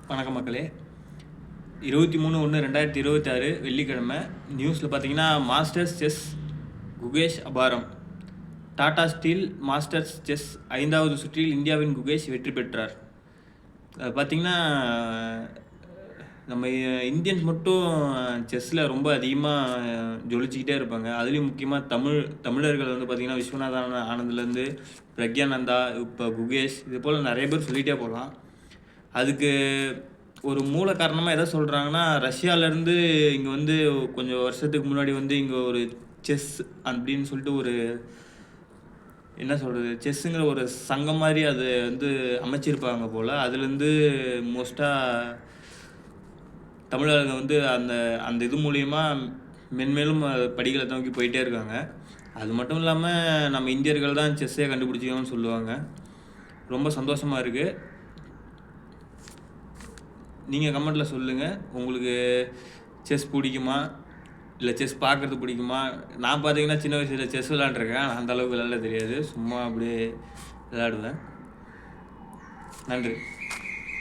வணக்கம் மக்களே. 23/1/2026 வெள்ளிக்கிழமை நியூஸில் பார்த்தீங்கன்னா, மாஸ்டர்ஸ் செஸ் குகேஷ் அபாரம். டாடா ஸ்டீல் மாஸ்டர்ஸ் செஸ் 5வது சுற்றில் இந்தியாவின் குகேஷ் வெற்றி பெற்றார். பார்த்திங்கன்னா, நம்ம இந்தியன்ஸ் மட்டும் செஸ்ஸில் ரொம்ப அதிகமாக ஜொலிச்சிக்கிட்டே இருப்பாங்க. அதுலேயும் முக்கியமாக தமிழர்கள் வந்து பார்த்திங்கன்னா, விஸ்வநாதன் ஆனந்த்லேருந்து பிரக்யானந்தா, இப்போ குகேஷ், இது போல் நிறைய பேர் சொல்லிகிட்டே போகலாம். அதுக்கு ஒரு மூல காரணமாக எதை சொல்கிறாங்கன்னா, ரஷ்யாவிலேருந்து இங்கே வந்து கொஞ்சம் வருஷத்துக்கு முன்னாடி வந்து இங்கே ஒரு செஸ் அப்படின்னு சொல்லிட்டு ஒரு என்ன சொல்கிறது, செஸ்ஸுங்கிற ஒரு சங்கம் மாதிரி அது வந்து அமைச்சிருப்பாங்க போல். அதுலேருந்து மோஸ்ட்டாக தமிழர்கள் வந்து அந்த அந்த இது மூலயமா மென்மேலும் படிகளை நோக்கி போயிட்டே இருக்காங்க. அது மட்டும் இல்லாமல் நம்ம இந்தியர்கள் தான் செஸ்ஸே கண்டுபிடிச்சிக்கணும்னு சொல்லுவாங்க. ரொம்ப சந்தோஷமாக இருக்குது. நீங்கள் கமெண்ட்டில் சொல்லுங்கள், உங்களுக்கு செஸ் பிடிக்குமா, இல்லை செஸ் பார்க்குறது பிடிக்குமா? நான் பார்த்தீங்கன்னா சின்ன வயசில் செஸ் விளாண்டுருக்கேன். அந்தளவுக்கு விளாட தெரியாது, சும்மா அப்படியே விளாடுவேன். நன்றி.